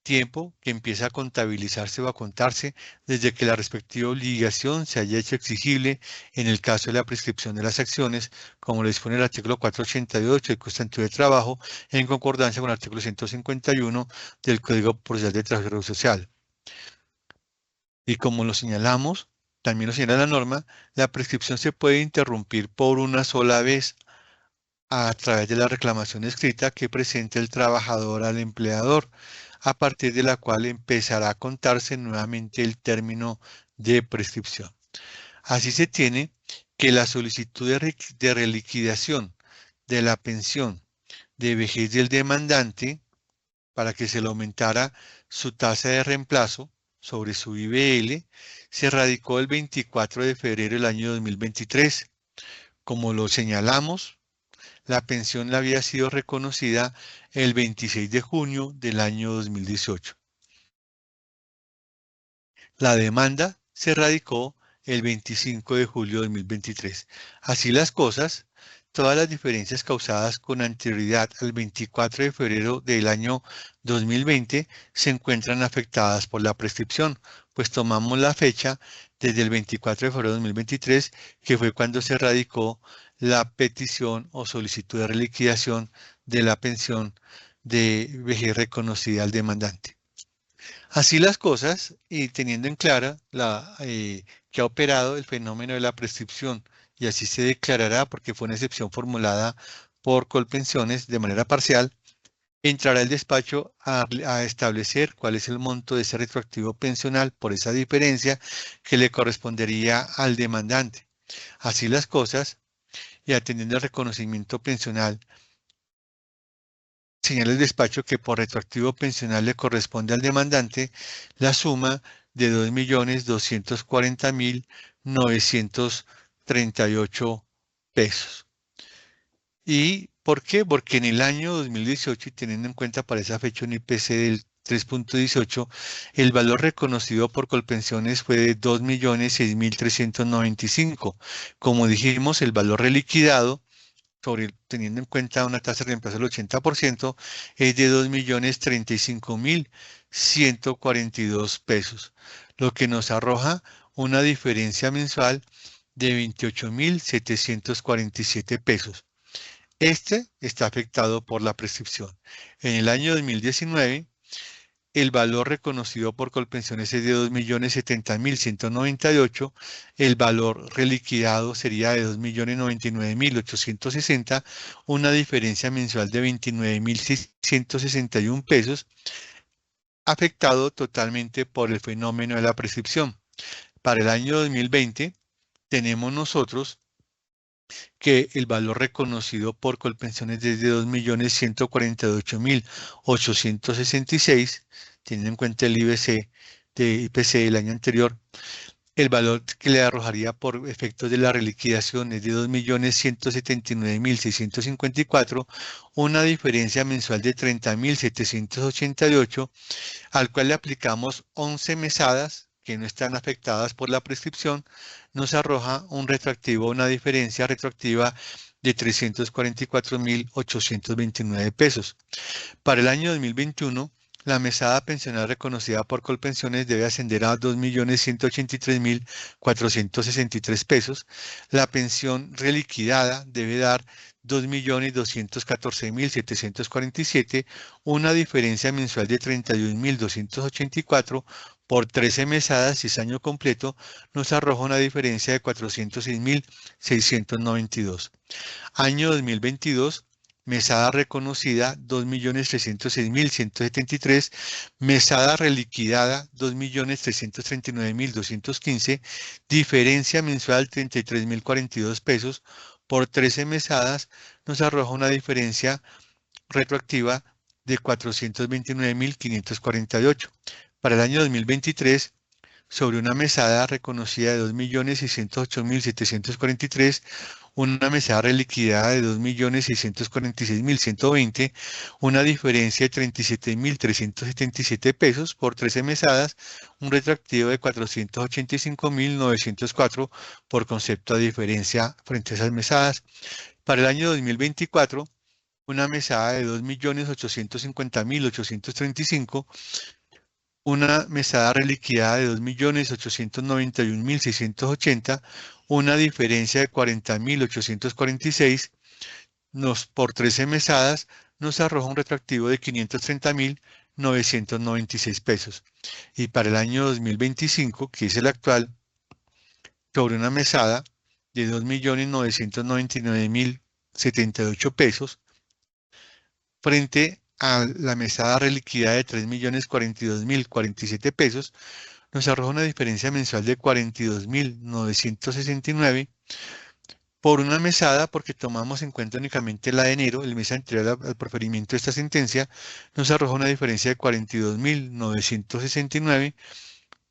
tiempo que empieza a contabilizarse o a contarse desde que la respectiva obligación se haya hecho exigible en el caso de la prescripción de las acciones, como lo dispone el artículo 488 del Constitución de Trabajo, en concordancia con el artículo 151 del Código Procesal de Trabajo Social. Y como lo señalamos, también lo señala la norma, la prescripción se puede interrumpir por una sola vez a través de la reclamación escrita que presente el trabajador al empleador, a partir de la cual empezará a contarse nuevamente el término de prescripción. Así se tiene que la solicitud de reliquidación de la pensión de vejez del demandante para que se le aumentara su tasa de reemplazo sobre su IBL se radicó el 24 de febrero del año 2023. Como lo señalamos, la pensión le había sido reconocida el 26 de junio del año 2018. La demanda se radicó el 25 de julio de 2023. Así las cosas, todas las diferencias causadas con anterioridad al 24 de febrero del año 2020 se encuentran afectadas por la prescripción, pues tomamos la fecha desde el 24 de febrero de 2023, que fue cuando se radicó la petición o solicitud de reliquidación de la pensión de vejez reconocida al demandante. Así las cosas, y teniendo en clara que ha operado el fenómeno de la prescripción, y así se declarará porque fue una excepción formulada por Colpensiones de manera parcial, entrará el despacho a establecer cuál es el monto de ese retroactivo pensional por esa diferencia que le correspondería al demandante. Así las cosas, y atendiendo al reconocimiento pensional, señala el despacho que por retroactivo pensional le corresponde al demandante la suma de 2.240.938 pesos. ¿Y por qué? Porque en el año 2018, y teniendo en cuenta para esa fecha un IPC del 3.18, el valor reconocido por Colpensiones fue de 2.006.395. Como dijimos, el valor reliquidado teniendo en cuenta una tasa de reemplazo del 80%, es de 2.035.142 pesos, lo que nos arroja una diferencia mensual de 28.747 pesos. Este está afectado por la prescripción. En el año 2019, el valor reconocido por Colpensiones es de 2.070.198, el valor reliquidado sería de 2.099.860, una diferencia mensual de 29.661 pesos, afectado totalmente por el fenómeno de la prescripción. Para el año 2020 tenemos nosotros que el valor reconocido por Colpensiones es de 2.148.866, teniendo en cuenta el IPC del año anterior. El valor que le arrojaría por efectos de la reliquidación es de 2.179.654, una diferencia mensual de 30.788, al cual le aplicamos 11 mesadas que no están afectadas por la prescripción, nos arroja un retroactivo, una diferencia retroactiva de 344.829 pesos. Para el año 2021, la mesada pensional reconocida por Colpensiones debe ascender a 2.183.463 pesos. La pensión reliquidada debe dar 2.214.747, una diferencia mensual de 31.284 por 13 mesadas y es año completo, nos arroja una diferencia de 406.692. Año 2022. Mesada reconocida 2.306.173, mesada reliquidada 2.339.215, diferencia mensual 33.042 pesos por 13 mesadas, nos arroja una diferencia retroactiva de 429.548. Para el año 2023, sobre una mesada reconocida de 2.608.743, una mesada reliquidada de 2.646.120, una diferencia de 37.377 pesos por 13 mesadas, un retroactivo de 485.904 por concepto de diferencia frente a esas mesadas. Para el año 2024, una mesada de 2.850.835, una mesada reliquidada de 2.891.680, una diferencia de 40.846, por 13 mesadas nos arroja un retroactivo de 530.996 pesos. Y para el año 2025, que es el actual, sobre una mesada de 2.999.078 pesos, frente a la mesada reliquidada de 3.042.047 pesos, nos arroja una diferencia mensual de 42.969 por una mesada, porque tomamos en cuenta únicamente la de enero, el mes anterior al proferimiento de esta sentencia, nos arroja una diferencia de 42.969,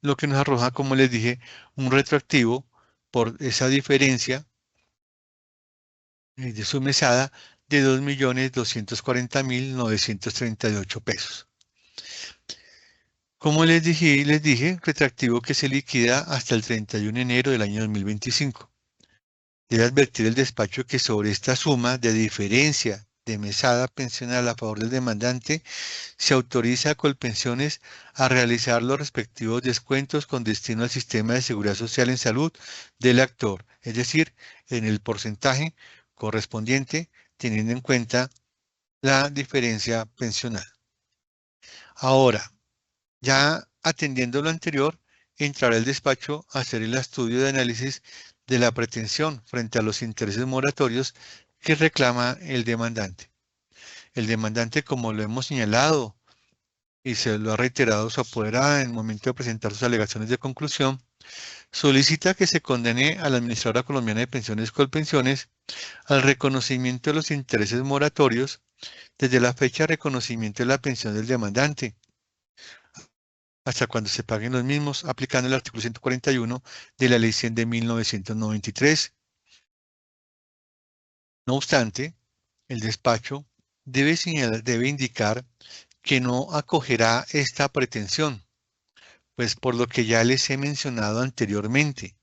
lo que nos arroja, como les dije, un retroactivo por esa diferencia de su mesada de 2.240.938 pesos. Como les dije, retroactivo que se liquida hasta el 31 de enero del año 2025. Debe advertir el despacho que sobre esta suma de diferencia de mesada pensional a favor del demandante, se autoriza a Colpensiones a realizar los respectivos descuentos con destino al sistema de seguridad social en salud del actor, es decir, en el porcentaje correspondiente, teniendo en cuenta la diferencia pensional. Ahora, ya atendiendo lo anterior, entrará el despacho a hacer el estudio de análisis de la pretensión frente a los intereses moratorios que reclama el demandante. El demandante, como lo hemos señalado y se lo ha reiterado su apoderada en el momento de presentar sus alegaciones de conclusión, solicita que se condene a la Administradora Colombiana de Pensiones Colpensiones al reconocimiento de los intereses moratorios desde la fecha de reconocimiento de la pensión del demandante hasta cuando se paguen los mismos, aplicando el artículo 141 de la Ley 100 de 1993. No obstante, el despacho debe indicar que no acogerá esta pretensión, pues por lo que ya les he mencionado anteriormente,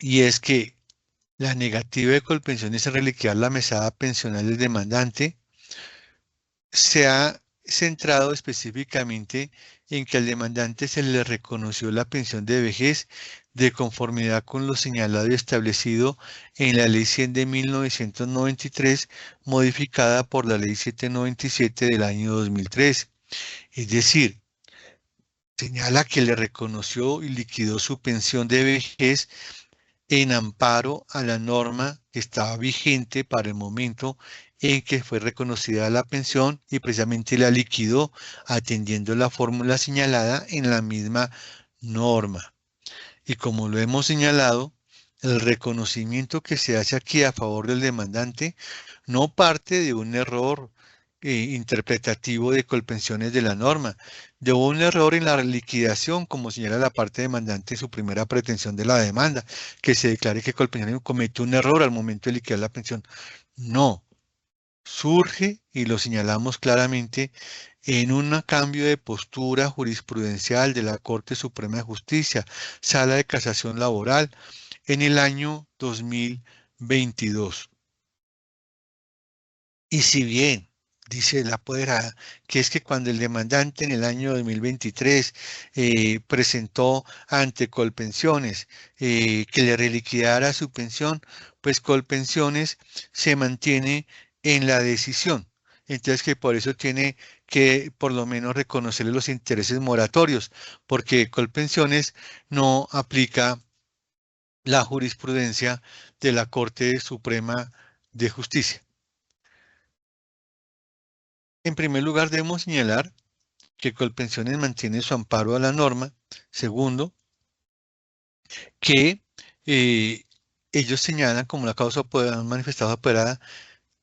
y es que la negativa de Colpensiones a reliquidar la mesada pensional del demandante se ha centrado específicamente en que al demandante se le reconoció la pensión de vejez de conformidad con lo señalado y establecido en la Ley 100 de 1993, modificada por la Ley 797 del año 2003. Es decir, señala que le reconoció y liquidó su pensión de vejez en amparo a la norma que estaba vigente para el momento en que fue reconocida la pensión y precisamente la liquidó atendiendo la fórmula señalada en la misma norma. Y como lo hemos señalado, El reconocimiento que se hace aquí a favor del demandante no parte de un error interpretativo de Colpensiones de la norma, de un error en la liquidación, como señala la parte demandante en su primera pretensión de la demanda, que se declare que Colpensiones cometió un error al momento de liquidar la pensión. No, surge, y lo señalamos claramente, en un cambio de postura jurisprudencial de la Corte Suprema de Justicia, Sala de Casación Laboral, en el año 2022. Y si bien dice la apoderada, que es que cuando el demandante en el año 2023 presentó ante Colpensiones que le reliquidara su pensión, pues Colpensiones se mantiene en la decisión. Entonces que por eso tiene que por lo menos reconocerle los intereses moratorios, porque Colpensiones no aplica la jurisprudencia de la Corte Suprema de Justicia. En primer lugar, debemos señalar que Colpensiones mantiene su amparo a la norma. Segundo, que eh, ellos señalan como la causa manifestada operada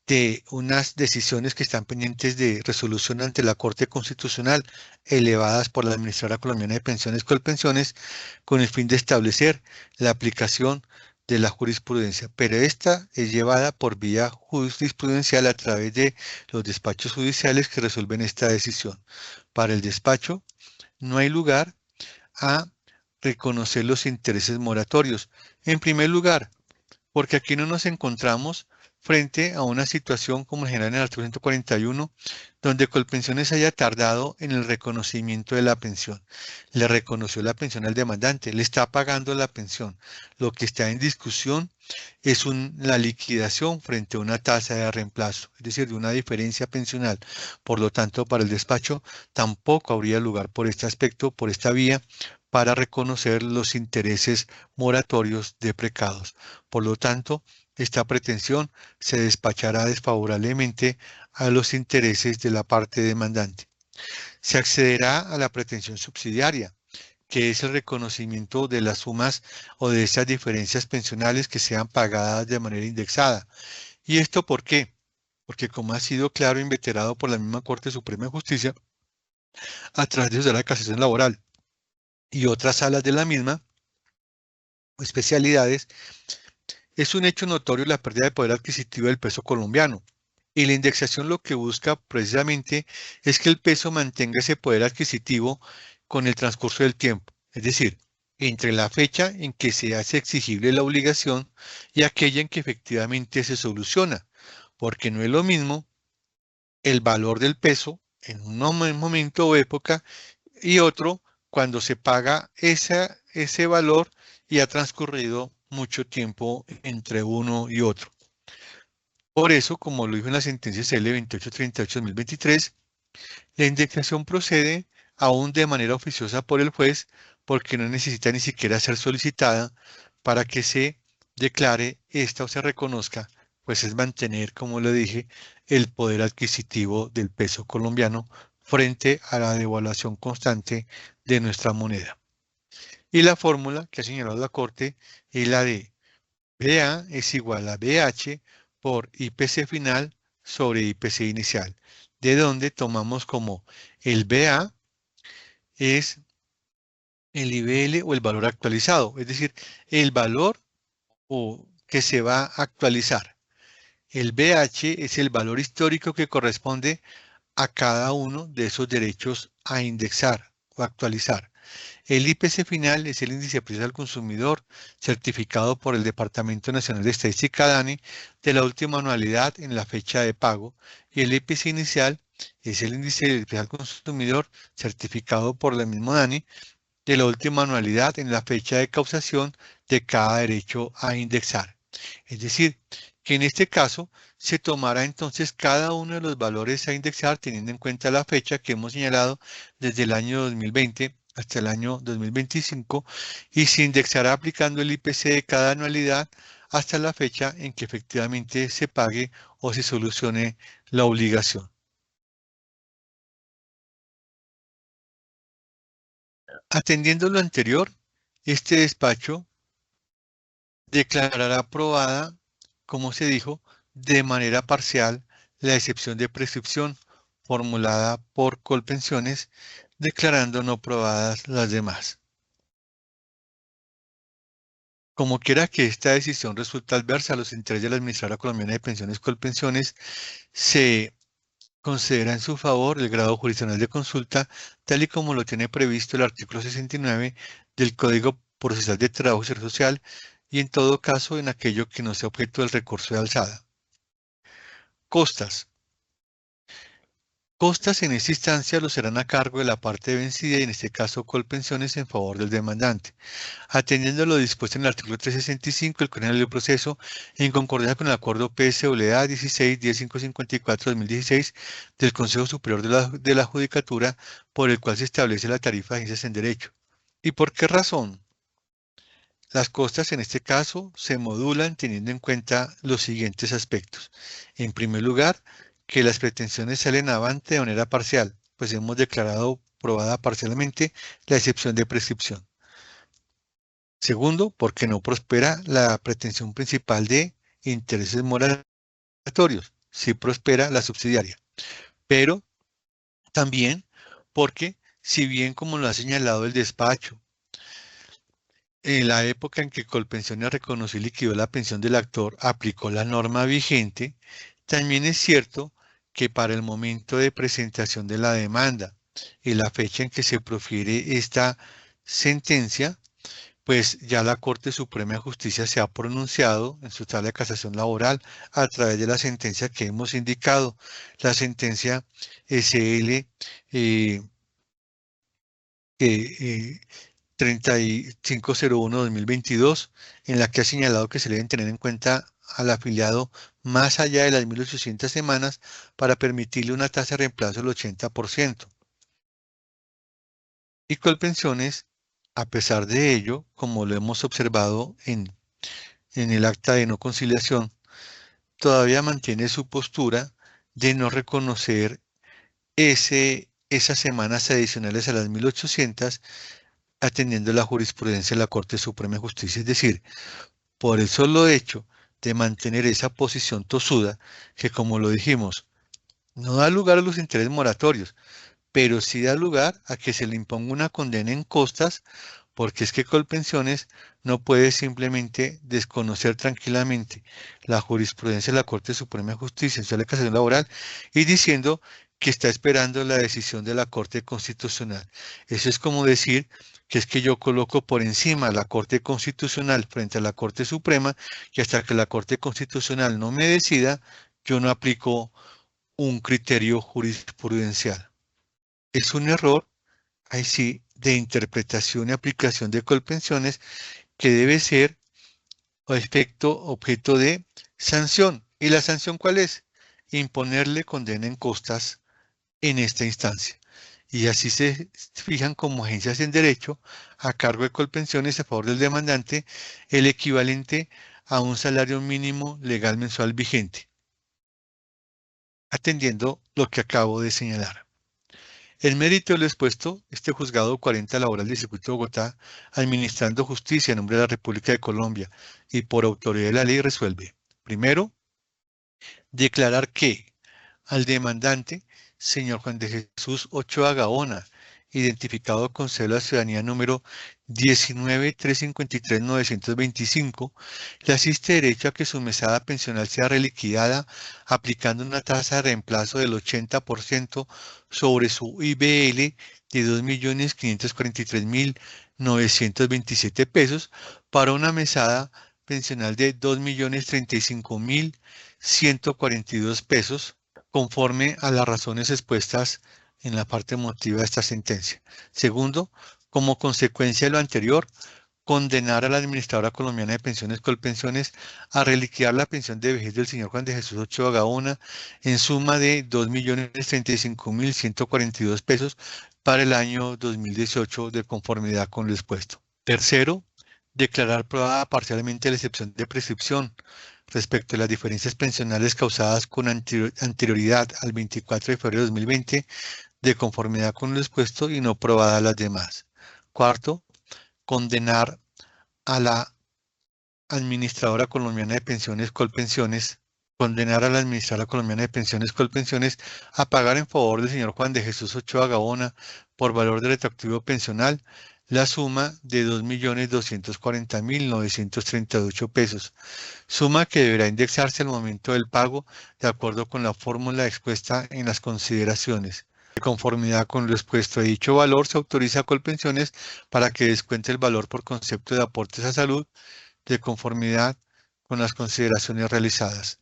de unas decisiones que están pendientes de resolución ante la Corte Constitucional, elevadas por la Administradora Colombiana de Pensiones Colpensiones, con el fin de establecer la aplicación de la jurisprudencia. Pero esta es llevada por vía jurisprudencial a través de los despachos judiciales que resuelven esta decisión. Para el despacho no hay lugar a reconocer los intereses moratorios. En primer lugar, porque aquí no nos encontramos frente a una situación como general en el artículo 141, donde Colpensiones haya tardado en el reconocimiento de la pensión. Le reconoció la pensión al demandante, le está pagando la pensión. Lo que está en discusión es la liquidación frente a una tasa de reemplazo, es decir, de una diferencia pensional. Por lo tanto, para el despacho tampoco habría lugar por este aspecto, por esta vía, para reconocer los intereses moratorios de precados. Por lo tanto, esta pretensión se despachará desfavorablemente a los intereses de la parte demandante. Se accederá a la pretensión subsidiaria, que es el reconocimiento de las sumas o de esas diferencias pensionales que sean pagadas de manera indexada. ¿Y esto por qué? Porque como ha sido claro e inveterado por la misma Corte Suprema de Justicia, a través de la casación laboral y otras salas de la misma, o especialidades, es un hecho notorio la pérdida de poder adquisitivo del peso colombiano. Y la indexación lo que busca precisamente es que el peso mantenga ese poder adquisitivo con el transcurso del tiempo. Es decir, entre la fecha en que se hace exigible la obligación y aquella en que efectivamente se soluciona. Porque no es lo mismo el valor del peso en un momento o época y otro cuando se paga ese valor y ha transcurrido mucho tiempo entre uno y otro. Por eso, como lo dijo en la sentencia CL 2838-2023, la indexación procede aún de manera oficiosa por el juez porque no necesita ni siquiera ser solicitada para que se declare esta o se reconozca, pues es mantener, como le dije, el poder adquisitivo del peso colombiano frente a la devaluación constante de nuestra moneda. Y la fórmula que ha señalado la Corte es la de BA es igual a BH por IPC final sobre IPC inicial, de donde tomamos como el BA es el IBL o el valor actualizado, es decir, el valor que se va a actualizar. El BH es el valor histórico que corresponde a cada uno de esos derechos a indexar o actualizar. El IPC final es el índice de precios al consumidor certificado por el Departamento Nacional de Estadística DANE de la última anualidad en la fecha de pago y el IPC inicial es el índice de precios al consumidor certificado por el mismo DANE de la última anualidad en la fecha de causación de cada derecho a indexar. Es decir, que en este caso se tomará entonces cada uno de los valores a indexar teniendo en cuenta la fecha que hemos señalado desde el año 2020 hasta el año 2025 y se indexará aplicando el IPC de cada anualidad hasta la fecha en que efectivamente se pague o se solucione la obligación. Atendiendo lo anterior, este despacho declarar aprobada, como se dijo, de manera parcial la excepción de prescripción formulada por Colpensiones, declarando no probadas las demás. Como quiera que esta decisión resulte adversa a los intereses de la Administradora Colombiana de Pensiones Colpensiones, se considera en su favor el grado jurisdiccional de consulta, tal y como lo tiene previsto el artículo 69 del Código Procesal de Trabajo y Seguridad Social, y en todo caso en aquello que no sea objeto del recurso de alzada. Costas. Costas en esta instancia lo serán a cargo de la parte vencida y en este caso Colpensiones en favor del demandante. Atendiendo a lo dispuesto en el artículo 365 del Código del Proceso, en concordancia con el acuerdo PSWA 16-10554-2016 del Consejo Superior de la Judicatura, por el cual se establece la tarifa de agencias en derecho. ¿Y por qué razón? Las costas en este caso se modulan teniendo en cuenta los siguientes aspectos. En primer lugar, que las pretensiones salen avante de manera parcial, pues hemos declarado probada parcialmente la excepción de prescripción. Segundo, porque no prospera la pretensión principal de intereses moratorios, sí prospera la subsidiaria. Pero también porque, si bien como lo ha señalado el despacho, en la época en que Colpensiones reconoció y liquidó la pensión del actor, aplicó la norma vigente, también es cierto que para el momento de presentación de la demanda y la fecha en que se profiere esta sentencia, pues ya la Corte Suprema de Justicia se ha pronunciado en su tabla de casación laboral a través de la sentencia que hemos indicado, la sentencia SL 3501-2022, en la que ha señalado que se deben tener en cuenta al afiliado más allá de las 1.800 semanas para permitirle una tasa de reemplazo del 80%. Y Colpensiones, a pesar de ello, como lo hemos observado en el acta de no conciliación, todavía mantiene su postura de no reconocer esas semanas adicionales a las 1.800, atendiendo la jurisprudencia de la Corte Suprema de Justicia. Es decir, por el solo hecho de mantener esa posición tosuda, que como lo dijimos, no da lugar a los intereses moratorios, pero sí da lugar a que se le imponga una condena en costas, porque es que Colpensiones no puede simplemente desconocer tranquilamente la jurisprudencia de la Corte Suprema de Justicia en la casación laboral y diciendo que está esperando la decisión de la Corte Constitucional. Eso es como decir que es que yo coloco por encima la Corte Constitucional frente a la Corte Suprema, que hasta que la Corte Constitucional no me decida, yo no aplico un criterio jurisprudencial. Es un error, ahí sí, de interpretación y aplicación de Colpensiones que debe ser objeto de sanción. ¿Y la sanción cuál es? Imponerle condena en costas en esta instancia. Y así se fijan como agencias en derecho a cargo de Colpensiones a favor del demandante el equivalente a un salario mínimo legal mensual vigente, atendiendo lo que acabo de señalar. En mérito de lo expuesto, este juzgado 40 laboral del Circuito de Bogotá, administrando justicia en nombre de la República de Colombia y por autoridad de la ley, resuelve. Primero, declarar que al demandante, señor Juan de Jesús Ochoa Gaona, identificado con cédula de ciudadanía número 19-353-925, le asiste derecho a que su mesada pensional sea reliquidada aplicando una tasa de reemplazo del 80% sobre su IBL de 2.543.927 pesos para una mesada pensional de 2.035.142 pesos, conforme a las razones expuestas en la parte motiva de esta sentencia. Segundo, como consecuencia de lo anterior, condenar a la Administradora Colombiana de Pensiones Colpensiones a reliquidar la pensión de vejez del señor Juan de Jesús Ochoa Gaona en suma de 2.035.142 pesos para el año 2018 de conformidad con lo expuesto. Tercero, declarar probada parcialmente la excepción de prescripción respecto a las diferencias pensionales causadas con anterioridad al 24 de febrero de 2020 de conformidad con lo expuesto y no probadas las demás. Cuarto, condenar a la Administradora Colombiana de Pensiones Colpensiones, condenar a la Administradora Colombiana de Pensiones Colpensiones a pagar en favor del señor Juan de Jesús Ochoa Gaona por valor de retroactivo pensional la suma de 2.240.938 pesos, suma que deberá indexarse al momento del pago de acuerdo con la fórmula expuesta en las consideraciones. De conformidad con lo expuesto de dicho valor, se autoriza a Colpensiones para que descuente el valor por concepto de aportes a salud de conformidad con las consideraciones realizadas.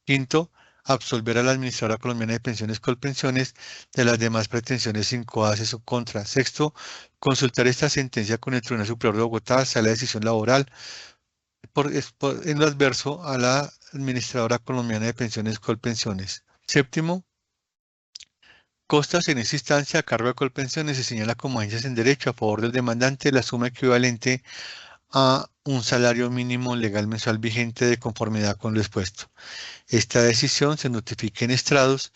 Quinto, absolver a la Administradora Colombiana de Pensiones Colpensiones de las demás pretensiones incoadas en su contra. Sexto, consultar esta sentencia con el Tribunal Superior de Bogotá, sala de decisión laboral, en lo adverso a la Administradora Colombiana de Pensiones Colpensiones. Séptimo, costas en esta instancia a cargo de Colpensiones se señala como agencias en derecho a favor del demandante la suma equivalente a un salario mínimo legal mensual vigente de conformidad con lo expuesto. Esta decisión se notifica en estrados